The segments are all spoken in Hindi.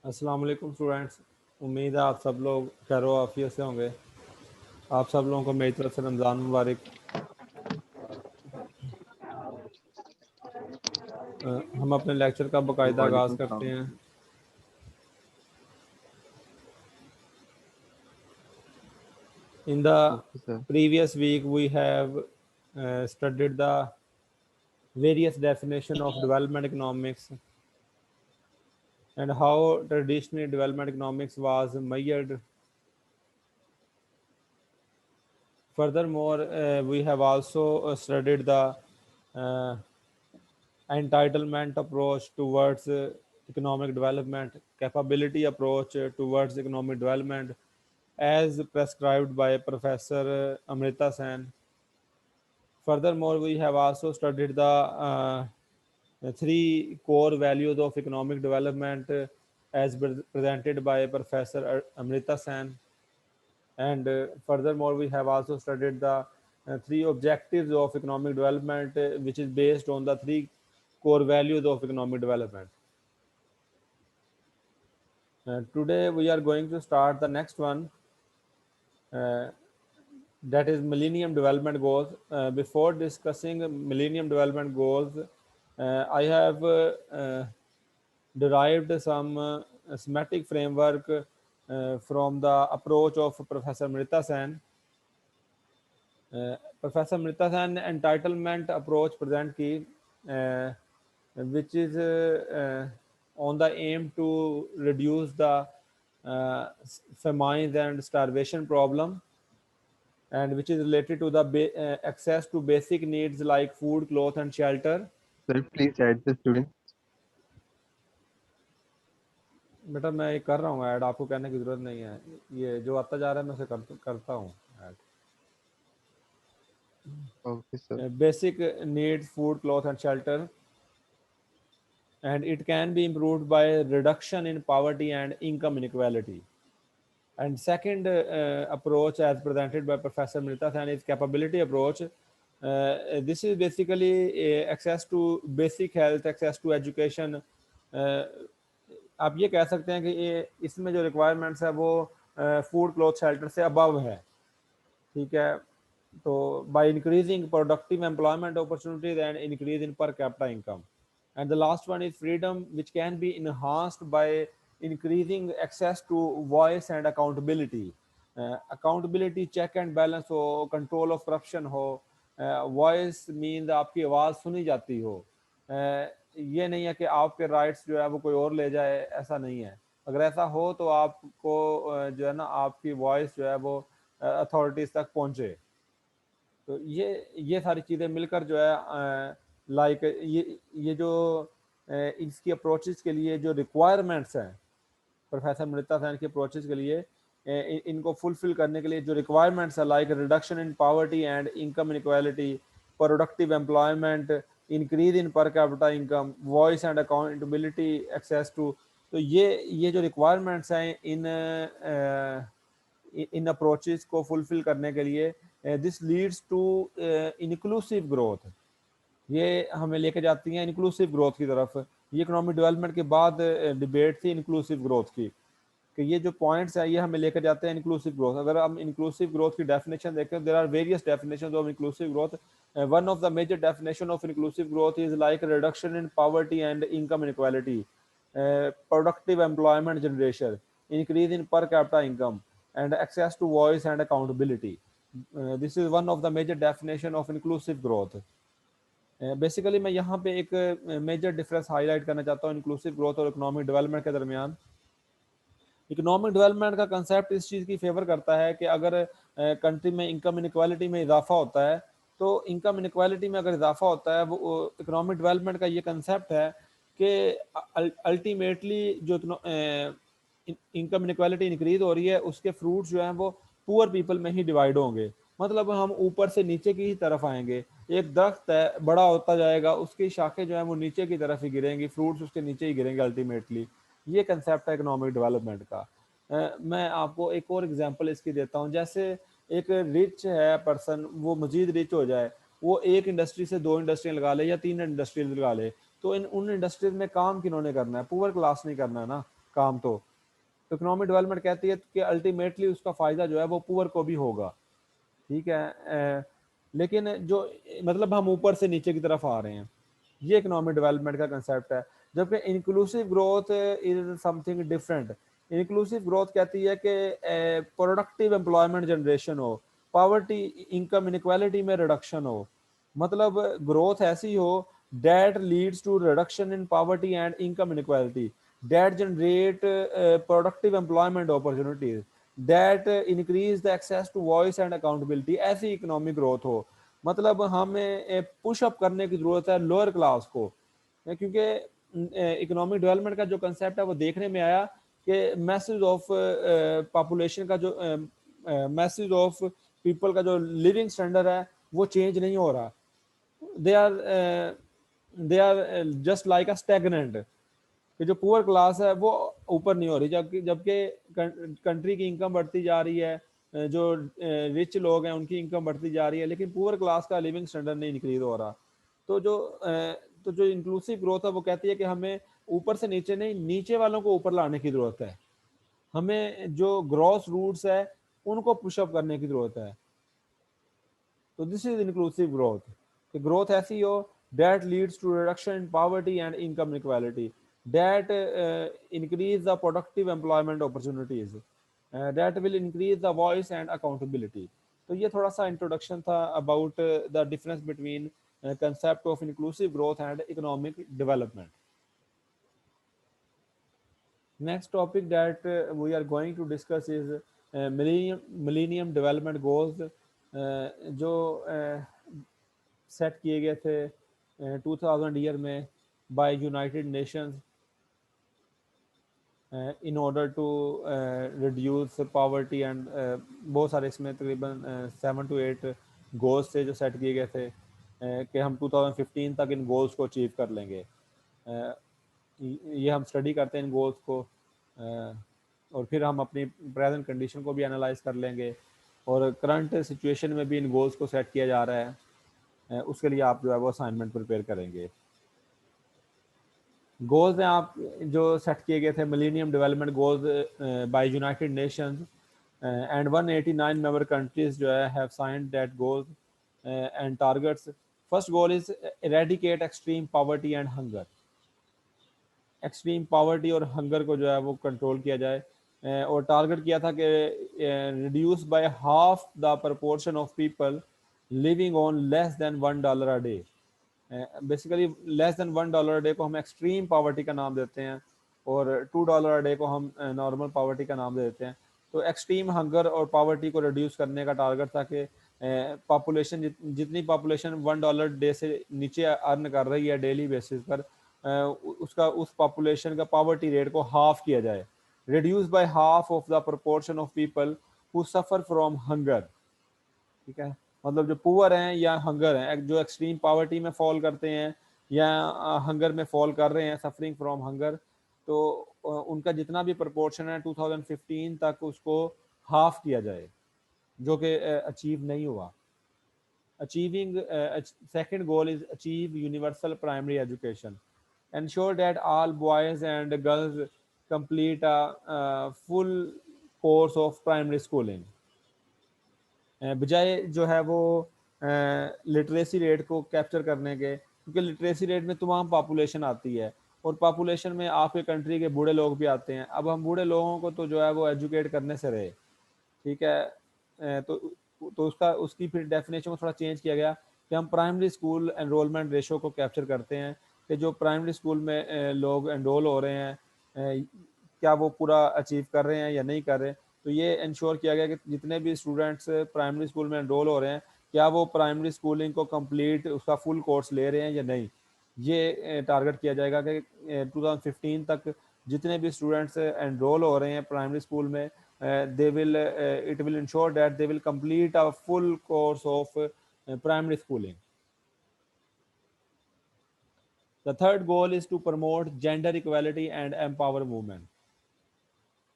अस्सलाम वालेकुम स्टूडेंट्स। उम्मीद है आप सब लोग खैर आफियत से होंगे। आप सब लोगों को मेरी तरफ से रमज़ान मुबारक। हम अपने लेक्चर का बाकायदा आगाज़ वालेकुम करते सलाम। हैं। In the okay sir. previous week we have studied the various definition of development economics and how traditionally development economics was measured. Furthermore, we have also studied the uh, entitlement approach towards economic development, capability approach towards economic development as prescribed by Professor Amrita Sen. Furthermore, we have also studied the three core values of economic development as presented by Professor Amrita Sen. And furthermore, we have also studied the three objectives of economic development, which is based on the three core values of economic development. Today, we are going to start the next one, uh, that is Millennium Development Goals. Before discussing Millennium Development Goals, I have derived some schematic framework from the approach of Professor Mrita Sen. Professor Mrita Sen ने entitlement approach present की, which is on the aim to reduce the famines and starvation problem, and which is related to the access to basic needs like food, cloth, and shelter. Sir please add the student. बेटा मैं ये कर रहा हूँ ऐड, आपको कहने की ज़रूरत नहीं है। ये जो आता जा रहा है मैं उसे करता हूँ okay sir. Add. Basic needs food, cloth and shelter, and it can be improved by reduction in poverty and income inequality. And second approach as presented by Professor Mrita Sen is capability approach. This is basically access to basic health, access to education. आप ये कह सकते हैं कि ये इसमें जो रिक्वायरमेंट्स है वो फूड, क्लॉथ, शेल्टर से अबव है। ठीक है, तो by increasing productive employment opportunities and increase in per capita income. And the last one is freedom, which can be enhanced by increasing access to voice and accountability. Accountability, check and balance हो, control of corruption हो, voice means आपकी आवाज़ सुनी जाती हो. ये नहीं है कि आपके राइट्स जो है वो कोई और ले जाए, ऐसा नहीं है. अगर ऐसा हो तो आपको जो है ना आपकी वॉइस जो है वो अथॉरिटीज़ तक पहुँचे. तो ये सारी चीज़ें मिलकर जो है लाइक ये जो इसकी अप्रोचेस के लिए जो रिक्वायरमेंट्स हैं प्रोफेसर मृता सैन की अप्रोचेस के लिए, इनको फुलफिल करने के लिए जो रिक्वायरमेंट्स है like reduction in poverty and income inequality, productive employment, increase in per capita income, voice and accountability, access to. तो ये जो रिक्वायरमेंट्स हैं इन अप्रोचेस को फुलफिल करने के लिए, this leads to inclusive growth. ये हमें लेके जाती हैं इंक्लूसिव ग्रोथ की तरफ. ये इकोनॉमिक डेवलपमेंट के बाद डिबेट थी इंक्लूसिव ग्रोथ की, कि ये जो पॉइंट्स है ये हमें लेकर जाते हैं इंक्लूसिव ग्रोथ. अगर हम इंक्लूसिव ग्रोथ की डेफिनेशन देखें, there are various definitions of inclusive growth. One of the major definition of inclusive growth is like reduction in poverty and income inequality, productive employment generation, increase in per capita income, and access to voice and accountability. This is one of the major definition of inclusive growth. Basically मैं यहाँ पे एक मेजर डिफरेंस हाईलाइट करना चाहता हूँ इंक्लूसिव ग्रोथ और इकोनॉमिक डेवलपमेंट के दरमियान. इकोनॉमिक डेवलपमेंट का कंसेप्ट इस चीज़ की फेवर करता है कि अगर कंट्री में इनकम इनक्वालिटी में इजाफा होता है, तो इनकम इनक्वालिटी में अगर इजाफा होता है, वो इकोनॉमिक डेवलपमेंट का ये कंसेप्ट है कि अल्टीमेटली जो इनकम इनक्वालिटी इंक्रीज हो रही है उसके फ्रूट्स जो हैं वो पुअर पीपल में ही डिवाइड होंगे. मतलब हम ऊपर से नीचे की ही तरफ आएंगे. एक दरख्त है, बड़ा होता जाएगा, उसकी शाखें जो है वो नीचे की तरफ ही गिरेंगी, फ्रूट्स उसके नीचे ही गिरेंगे अल्टीमेटली. ये कंसेप्ट है इकोनॉमिक डेवलपमेंट का. मैं आपको एक और एग्जांपल इसकी देता हूँ. जैसे एक रिच है पर्सन, वो मजीद रिच हो जाए, वो एक इंडस्ट्री से दो इंडस्ट्रियाँ लगा ले या तीन इंडस्ट्री लगा ले, तो उन इंडस्ट्रीज में काम किन्होंने करना है? पुअर क्लास नहीं करना है ना. काम। तो इकोनॉमिक डेवलपमेंट कहती है कि अल्टीमेटली उसका फ़ायदा जो है वो पुअर को भी होगा, ठीक है। लेकिन जो मतलब हम ऊपर से नीचे की तरफ आ रहे हैं, ये इकोनॉमिक डेवलपमेंट का कंसेप्ट है। जबकि inclusive growth is something different. Inclusive growth कहती है कि प्रोडक्टिव एम्प्लॉयमेंट जनरेशन हो, पॉवर्टी इनकम इनक्वालिटी में रिडक्शन हो, मतलब ग्रोथ ऐसी हो that leads to reduction in poverty and income inequality, that generate productive employment opportunities, that increase the access to voice and accountability। ऐसी इकोनॉमिक ग्रोथ हो, मतलब हमें पुश अप करने की जरूरत है लोअर क्लास को, क्योंकि इकोनॉमिक डेवलपमेंट का जो कंसेप्ट है वो देखने में आया कि मैसेज ऑफ पॉपुलेशन का जो मैसेज ऑफ पीपल का जो लिविंग स्टैंडर्ड है वो चेंज नहीं हो रहा। They are just like a stagnant, कि जो पुअर क्लास है वो ऊपर नहीं हो रही, जबकि जबकि कंट्री की इनकम बढ़ती जा रही है, जो रिच लोग हैं उनकी इनकम बढ़ती जा रही है, लेकिन पुअर क्लास का लिविंग स्टैंडर्ड नहीं इंक्रीज हो रहा। तो जो इंक्लूसिव ग्रोथ है वो कहती है कि हमें ऊपर से नीचे नहीं, नीचे वालों को ऊपर लाने की जरूरत है, हमें जो ग्रॉस रूट्स है उनको पुशअप करने की जरूरत है। तो दिस इज इंक्लूसिव ग्रोथ, कि ग्रोथ ऐसी हो that leads to reduction in poverty and income inequality, that increase the productive employment opportunities, that will increase the voice and accountability। तो ये थोड़ा सा इंट्रोडक्शन था about the difference between concept of inclusive growth and economic development। Next topic that we are going to discuss is millennium development goals, जो सेट किए गए थे 2000 ईयर में by United Nations in order to reduce poverty and बहुत सारे इसमें तकरीबन 7 to 8 गोल्स थे जो सेट किए गए थे, कि हम 2015 तक इन गोल्स को अचीव कर लेंगे। ये हम स्टडी करते हैं इन गोल्स को, और फिर हम अपनी प्रेजेंट कंडीशन को भी एनालाइज कर लेंगे, और करंट सिचुएशन में भी इन गोल्स को सेट किया जा रहा है। उसके लिए आप जो है वो असाइनमेंट प्रिपेयर करेंगे। गोल्स हैं आप जो सेट किए गए थे, millennium development goals by United Nations, and 189 member countries जो है have signed that goals and targets. First goal is eradicate extreme poverty and hunger. Extreme poverty और हंगर को जो है वो कंट्रोल किया जाए, और टारगेट किया था कि reduce by half the proportion of people living on less than $1 a day. Basically less than $1 a day को हम एक्सट्रीम पॉवर्टी का नाम देते हैं, और $2 अ डे को हम नॉर्मल पॉवर्टी का नाम दे देते हैं। तो एक्सट्रीम हंगर और पॉवर्टी को रिड्यूस करने का टारगेट था कि पॉपुलेशन जितनी पॉपुलेशन $1 डे से नीचे अर्न कर रही है डेली बेसिस पर, उसका उस पॉपुलेशन का पॉवर्टी रेट को हाफ किया जाए, reduce by half of the proportion of people who suffer from hunger. ठीक है, मतलब जो पुअर हैं या हंगर हैं, जो एक्सट्रीम पॉवर्टी में फॉल करते हैं या हंगर में फॉल कर रहे हैं, सफरिंग फ्रॉम हंगर, तो उनका जितना भी प्रोपोर्शन है 2015 तक उसको हाफ किया जाए, जो कि अचीव नहीं हुआ। Achieving second goal is achieve universal primary education, ensure that all boys and girls complete a full course of primary schooling। बजाय जो है वो लिटरेसी रेट को कैप्चर करने के, क्योंकि लिटरेसी रेट में तमाम पॉपुलेशन आती है, और पॉपुलेशन में आपके कंट्री के बूढ़े लोग भी आते हैं। अब हम बूढ़े लोगों को तो जो है वो एजुकेट करने से रहे, ठीक है। तो उसकी फिर डेफिनेशन को थोड़ा चेंज किया गया कि हम प्राइमरी स्कूल एनरोलमेंट रेशो को कैप्चर करते हैं, कि जो प्राइमरी स्कूल में लोग एनरोल हो रहे हैं क्या वो पूरा अचीव कर रहे हैं या नहीं कर रहे। तो ये इंश्योर किया गया कि जितने भी स्टूडेंट्स प्राइमरी स्कूल में एनरोल हो रहे हैं, क्या वो प्राइमरी स्कूलिंग को कंप्लीट उसका फुल कोर्स ले रहे हैं या नहीं। ये टारगेट किया जाएगा कि 2015 तक जितने भी स्टूडेंट्स एनरोल हो रहे हैं प्राइमरी स्कूल में, it will ensure that they will complete a full course of primary schooling। The third goal is to promote gender equality and empower women।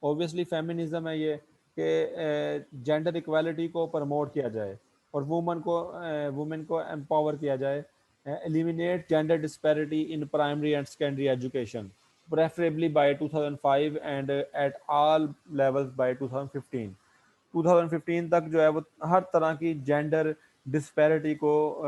Obviously feminism है ये, कि जेंडर इक्वालिटी को प्रमोट किया जाए और वुमेन को एम्पावर किया जाए। Eliminate gender disparity in primary and secondary education. preferably by 2005 and at all levels by 2015. 2015 तक जो है वो हर तरह की जेंडर डिस्पैरिटी को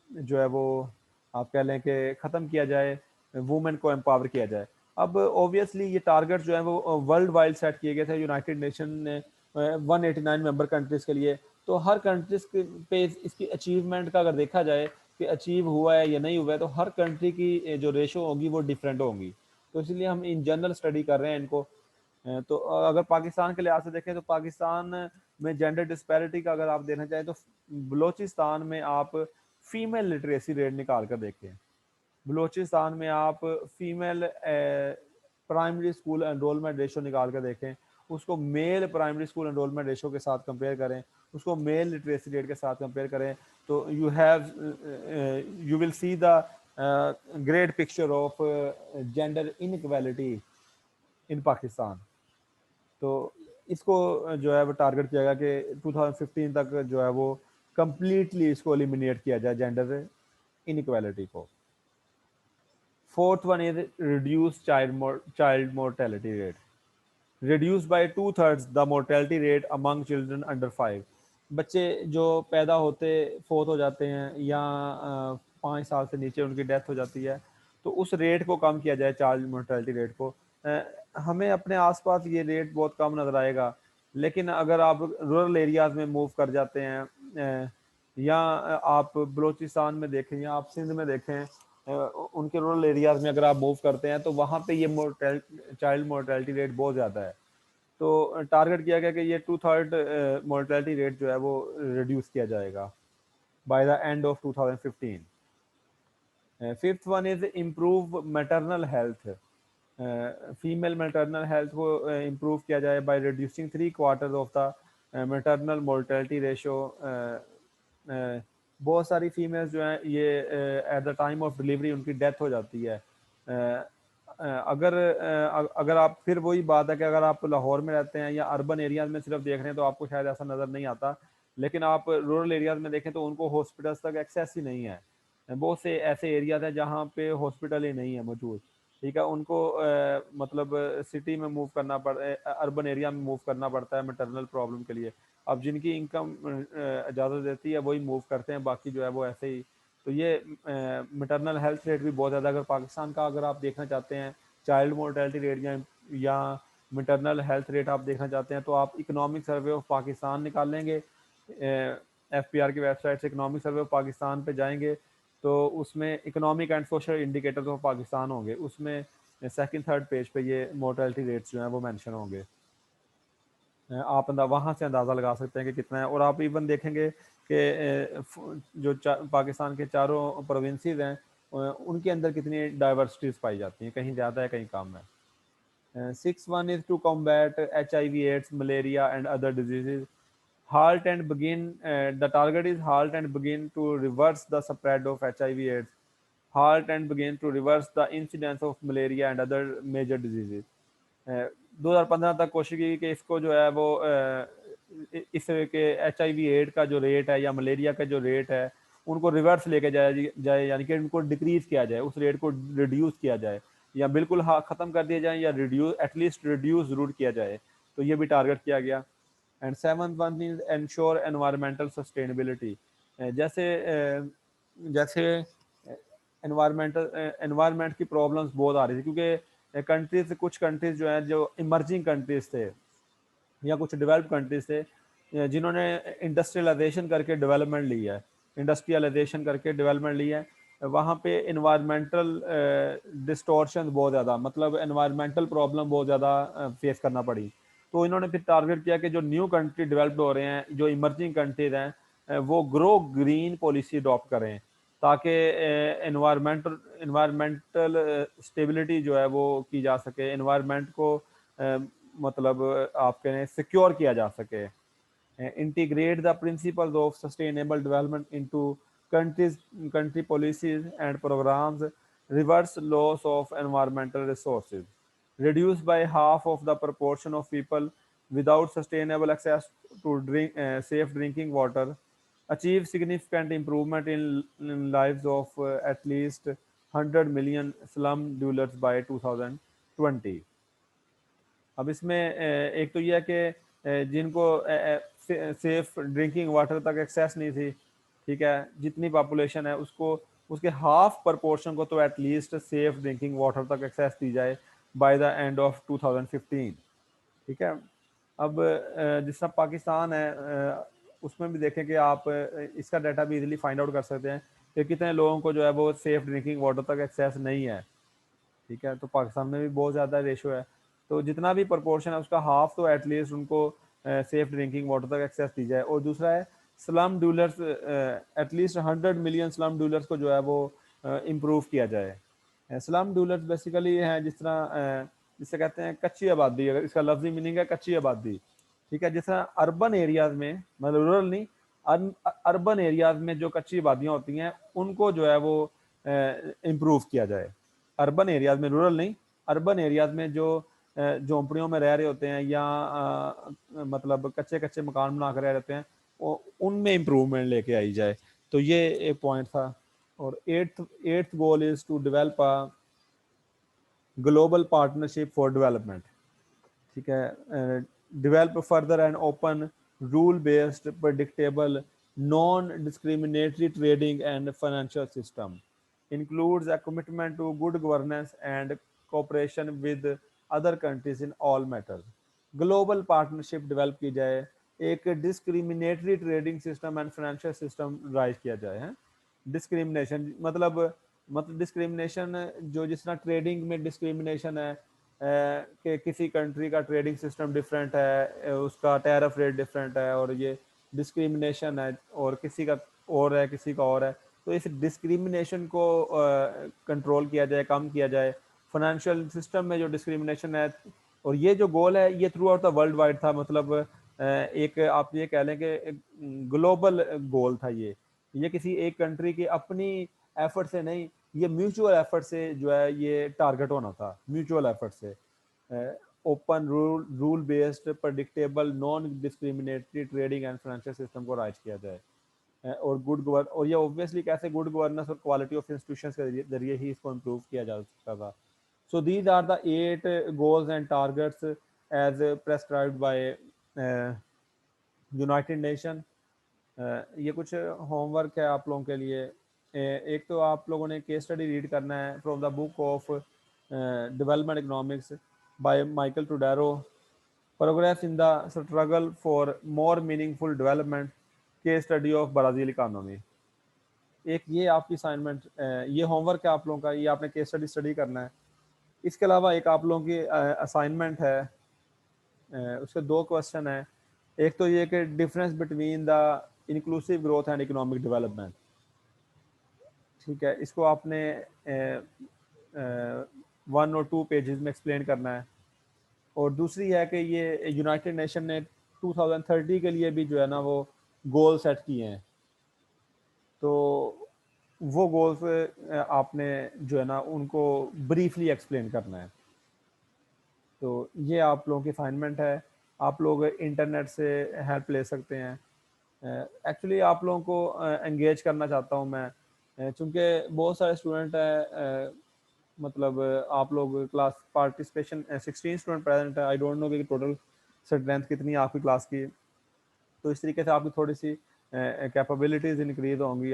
जो है वो आप कह लें कि ख़त्म किया जाए, वुमेन को एम्पावर किया जाए। अब ऑब्वियसली ये टारगेट जो है वो वर्ल्ड वाइड सेट किए गए थे यूनाइटेड नेशन ने 189 मेंबर कंट्रीज़ के लिए। तो हर कंट्रीज़ पे इसकी अचीवमेंट का अगर देखा जाए कि अचीव हुआ है या नहीं हुआ है, तो हर कंट्री की जो रेशो होगी वो डिफरेंट होंगी। तो इसलिए हम इन जनरल स्टडी कर रहे हैं इनको। तो अगर पाकिस्तान के लिहाज से देखें तो पाकिस्तान में जेंडर डिस्पैरिटी का अगर आप देखना चाहें तो बलोचिस्तान में आप फीमेल लिटरेसी रेट निकाल कर देखें। बलोचिस्तान में आप female primary school enrolment ratio निकाल कर देखें, उसको male primary school enrolment ratio के साथ कंपेयर करें, उसको मेल लिटरेसी रेट के साथ कंपेयर करें, तो you will see the great picture of gender inequality in Pakistan. तो इसको जो है वो टारगेट किया गया कि 2015 तक जो है वो कंप्लीटली इसको एलिमिनेट किया जाए जेंडर इनइक्वालिटी को। Fourth one is reduce child mortality rate, reduce by 2/3 the mortality rate among children under 5। बच्चे जो पैदा होते फोत हो जाते हैं या 5 साल से नीचे उनकी डेथ हो जाती है, तो उस रेट को कम किया जाए, चाइल्ड मोर्टेलिटी रेट को। हमें अपने आसपास ये रेट बहुत कम नज़र आएगा, लेकिन अगर आप रूरल एरियाज़ में मूव कर जाते हैं या आप बलूचिस्तान में देखें या आप सिंध में देखें, उनके रूरल एरियाज़ में अगर आप मूव करते हैं तो वहाँ पे ये चाइल्ड मोर्टेलिटी रेट बहुत ज़्यादा है। तो टारगेट किया गया कि ये 2/3 मोर्टेलिटी रेट जो है वो रिड्यूस किया जाएगा by the end of 2015। Fifth one is improve maternal health, female maternal health को इम्प्रूव किया जाए by reducing 3/4 of the maternal mortality ratio. बहुत सारी फीमेल्स जो हैं ये at the time of delivery उनकी डेथ हो जाती है। अगर आप फिर वही बात है कि अगर आप लाहौर में रहते हैं या अर्बन एरियाज में सिर्फ देख रहे हैं तो आपको शायद ऐसा नज़र नहीं आता, लेकिन आप रूरल एरियाज में देखें तो उनको हॉस्पिटल्स तक एक्सेस ही नहीं है। बहुत से ऐसे एरियाज हैं जहाँ पे हॉस्पिटल ही नहीं है मौजूद, ठीक है। उनको मतलब सिटी में मूव करना अर्बन एरिया में मूव करना पड़ता है मैटरनल प्रॉब्लम के लिए। अब जिनकी इनकम इजाज़त देती है वही मूव करते हैं, बाकी जो है वो ऐसे ही। तो ये मैटरनल हेल्थ रेट भी बहुत ज़्यादा, अगर पाकिस्तान का अगर आप देखना चाहते हैं चाइल्ड मोर्टेलिटी रेट या मैटरनल हेल्थ रेट आप देखना चाहते हैं, तो आप इकोनॉमिक सर्वे ऑफ पाकिस्तान निकाल लेंगे, FPR की वेबसाइट से इकोनॉमिक सर्वे ऑफ पाकिस्तान पे जाएंगे तो उसमें economic and social indicators of Pakistan होंगे, उसमें सेकंड थर्ड पेज पे ये मोर्टेलिटी रेट्स जो हैं वो मेंशन होंगे। आप वहाँ से अंदाज़ा लगा सकते हैं कि कितना है। और आप इवन देखेंगे कि जो पाकिस्तान के चारों प्रोविंसेस हैं उनके अंदर कितनी डाइवर्सिटीज़ पाई जाती हैं, कहीं ज़्यादा है कहीं कम है। 6 one is to combat HIV AIDS malaria and other disease, halt and begin the target is halt and begin to reverse the spread of HIV AIDS, halt and begin to reverse the incidence of malaria and other major diseases। 2015 तक कोशिश की कि इसको जो है वो इस के HIV एड का जो रेट है या मलेरिया का जो रेट है उनको रिवर्स लेके जाए यानी कि उनको डिक्रीज किया जाए, उस रेट को रिड्यूस किया जाए या बिल्कुल ख़त्म कर दिया जाए या रिड्यूस एटलीस्ट रिड्यूस ज़रूर किया जाए। तो ये भी टारगेट किया गया। And seventh one is ensure environmental sustainability, जैसे जैसे एनवायरमेंट की प्रॉब्लम्स बहुत आ रही थी क्योंकि कुछ कंट्रीज जो हैं जो इमर्जिंग कंट्रीज थे या कुछ डेवलप्ड कंट्रीज थे जिन्होंने इंडस्ट्रियलाइजेशन करके डेवलपमेंट ली है, वहाँ पे इन्वायरमेंटल डिस्टॉर्शन बहुत ज़्यादा, मतलब इन्वायरमेंटल प्रॉब्लम बहुत ज़्यादा फेस करना पड़ी। तो इन्होंने फिर टारगेट किया कि जो न्यू कंट्री डेवलप्ड हो रहे हैं, जो इमर्जिंग कंट्रीज हैं, वो ग्रो ग्रीन पॉलिसी अडॉप्ट करें ताकि इन्वायरमेंटल स्टेबिलिटी जो है वो की जा सके, इन्वायरमेंट को मतलब आप कहें सिक्योर किया जा सके। Integrate the principles of sustainable development into country policies and programs, reverse loss of environmental resources, reduce by half of the proportion of people without sustainable access to safe drinking water, achieve significant improvement in lives of at least 100 million slum dwellers by 2020. अब इसमें एक तो यह है कि जिनको सेफ ड्रिंकिंग वाटर तक एक्सेस नहीं थी, ठीक है, जितनी पॉपुलेशन है उसको उसके हाफ प्रपोर्शन को तो एटलीस्ट सेफ ड्रिंकिंग वाटर तक एक्सेस दी जाए बाय द एंड ऑफ 2015, ठीक है। अब जिस तरह पाकिस्तान है, उसमें भी देखें कि आप इसका डाटा भी इजीली फाइंड आउट कर सकते हैं कि कितने लोगों को जो है वो सेफ ड्रिंकिंग वाटर तक एक्सेस नहीं है, ठीक है। तो पाकिस्तान में भी बहुत ज़्यादा रेशो है, तो जितना भी प्रपोर्शन है उसका हाफ तो एटलीस्ट उनको सेफ ड्रिंकिंग वाटर तक एक्सेस दी जाए। और दूसरा है स्लम डूलर्स, एटलीस्ट 100 मिलियन स्लम डूलर्स को जो है वो इम्प्रूव किया जाए। स्लम डूलर्स बेसिकली हैं जिस तरह जिसे कहते हैं कच्ची आबादी, अगर इसका लफ्जी मीनिंग है कच्ची आबादी, ठीक है। जिस तरह अर्बन एरियाज में, मतलब रूरल नहीं, अर्बन एरियाज में जो कच्ची आबादियाँ होती हैं उनको जो है वो इम्प्रूव किया जाए। अर्बन एरियाज में, रूरल नहीं, अर्बन एरियाज में जो झोंपड़ियों में रह रहे होते हैं या मतलब कच्चे कच्चे मकान बना कर रह रहते हैं, उनमें इम्प्रूवमेंट लेके आई जाए। तो ये एक पॉइंट था। और eighth goal is to develop a global partnership for development, ठीक है। Develop further and open rule based predictable non discriminatory trading and financial system, includes a commitment to good governance and cooperation with other countries in all matters. Global partnership develop की जाए, एक discriminatory trading system and financial system rise किया जाए है। डिस्क्रिमिनेशन मतलब डिस्क्रिमिनेशन जो जिस तरह ट्रेडिंग में डिस्क्रिमिनेशन है कि किसी कंट्री का ट्रेडिंग सिस्टम डिफरेंट है, उसका टैरिफ रेट डिफरेंट है, और ये डिस्क्रिमिनेशन है, और किसी का और है किसी का और है, तो इस डिस्क्रिमिनेशन को कंट्रोल किया जाए, कम किया जाए। फाइनेंशियल सिस्टम में जो डिस्क्रिमिनेशन है, और ये जो गोल है ये through out the world wide था, मतलब एक आप ये कह लें कि ग्लोबल गोल था। ये किसी एक कंट्री की अपनी एफर्ट से नहीं, ये म्यूचुअल एफर्ट से जो है ये टारगेट होना था, म्यूचुअल एफर्ट से। Open rule based predictable non discriminatory trading and financial system को राइज किया जाए। और और ये ऑब्वियसली कैसे गुड गवर्नेंस और क्वालिटी ऑफ इंस्टीट्यूशंस के जरिए ही इसको इम्प्रूव किया जा सकता था। So these are the 8 goals and targets as prescribed by United Nation. ये कुछ होमवर्क है आप लोगों के लिए। एक तो आप लोगों ने केस स्टडी रीड करना है from the book of development economics by Michael Todaro, progress in the struggle for more meaningful development, case study of Brazil economy. एक ये आपकी असाइनमेंट, ये होमवर्क है आप लोगों का, ये आपने केस स्टडी करना है। इसके अलावा एक आप लोगों की असाइनमेंट है, उसके 2 क्वेश्चन है। एक तो ये कि difference between the inclusive growth and economic development, ठीक है, इसको आपने 1 और 2 पेजेस में एक्सप्लेन करना है। और दूसरी है कि ये यूनाइटेड नेशन ने 2030 के लिए भी जो है ना वो गोल सेट किए हैं, तो वो गोल्स आपने जो है ना उनको ब्रीफली एक्सप्लेन करना है। तो ये आप लोगों की असाइनमेंट है, आप लोग इंटरनेट से हेल्प ले सकते हैं। एक्चुअली आप लोगों को एंगेज करना चाहता हूँ मैं, चूँकि बहुत सारे स्टूडेंट हैं, मतलब आप लोग क्लास पार्टिसिपेशन 16 स्टूडेंट प्रेजेंट है। आई डोंट नो कि टोटल स्ट्रेंथ कितनी है आपकी क्लास की, तो इस तरीके से आपकी थोड़ी सी कैपेबिलिटीज़ इंक्रीज होंगी,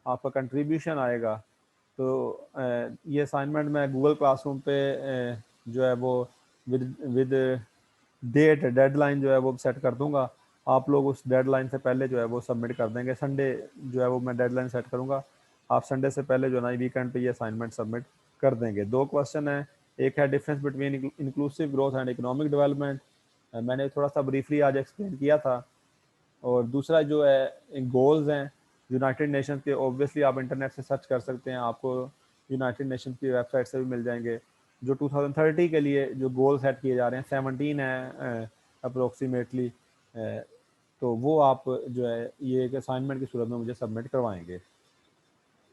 आपका कंट्रीब्यूशन आएगा। तो ये असाइनमेंट मैं गूगल क्लासरूम पे जो है वो विद डेट डेडलाइन जो है वो सेट कर दूंगा। आप लोग उस डेडलाइन से पहले जो है वो सबमिट कर देंगे। संडे जो है वो मैं डेडलाइन सेट करूंगा, आप संडे से पहले जो है ना वीकेंड पे ये असाइनमेंट सबमिट कर देंगे। 2 क्वेश्चन है, एक है difference between inclusive growth and economic development, मैंने थोड़ा सा ब्रीफली आज एक्सप्लेन किया था। और दूसरा जो है गोल्स हैं यूनाइटेड नेशन के, ऑब्वियसली आप इंटरनेट से सर्च कर सकते हैं, आपको यूनाइटेड नेशन की वेबसाइट से भी मिल जाएंगे। जो 2030 के लिए जो गोल सेट किए जा रहे हैं 17 है अप्रोक्सीमेटली, तो वो आप जो है ये एक असाइनमेंट की सूरत में मुझे सबमिट करवाएंगे।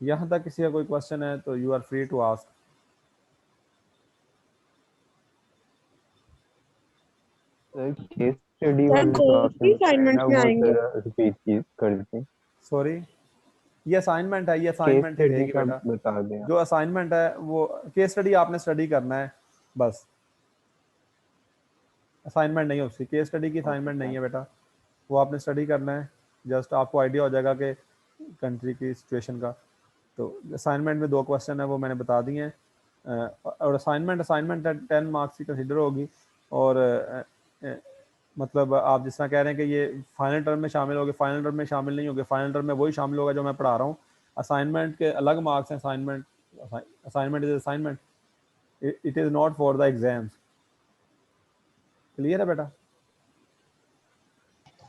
यहाँ तक किसी का कोई क्वेश्चन है तो you are free to ask. Case study sir वाली गोल्स जो भी आपने बताया असाइनमेंट ना में वो आएंगे? जरा रिपीट की कर दीजिए। सॉरी, ये असाइनमेंट है, ये केस असाइनमेंट ही स्टडी रहेगी का बेटा। बता दें आप। जो असाइनमेंट है वो केस स्टडी आपने स्टडी करना है बस, असाइनमेंट नहीं है उसकी, केस स्टडी की ओके असाइनमेंट नहीं सर। है बेटा, वो आपने स्टडी करना है, जस्ट आपको आइडिया हो जाएगा कि कंट्री की सिचुएशन का। तो असाइनमेंट में 2 क्वेश्चन है वो मैंने बता दिए हैं। और असाइनमेंट 10 मार्क्स की कंसिडर होगी। और मतलब आप जिस तरह कह रहे हैं कि ये फाइनल टर्म में शामिल होगे, फाइनल टर्म में शामिल नहीं होगे, फाइनल टर्म में वही शामिल होगा जो मैं पढ़ा रहा हूँ। असाइनमेंट के अलग मार्क्स हैं, assignment is assignment, it is not for the exams. Clear है बेटा?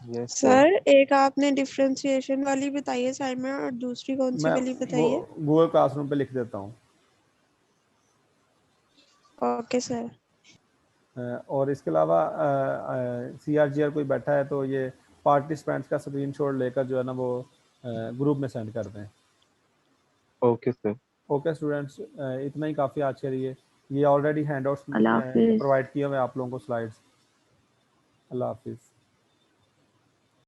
Yes sir. सर एक आपने डिफरेंशिएशन वाली बताई है असाइनमेंट, और दूसरी कौन सी मैं वाली वो बताई है? गूगल क्लासरूम पे लिख देता हूँ। Okay sir. और इसके अलावा CRGR कोई बैठा है तो ये पार्टिसिपेंट्स का स्क्रीनशॉट लेकर जो है ना वो ग्रुप में सेंड कर दें। Okay sir. ओके स्टूडेंट्स, इतना ही काफ़ी आज के लिए। ये ऑलरेडी हैंडआउट्स अल्लाह हाफिज। प्रोवाइड किए हुए आप लोगों को स्लाइड्स। अल्लाह हाफिज़।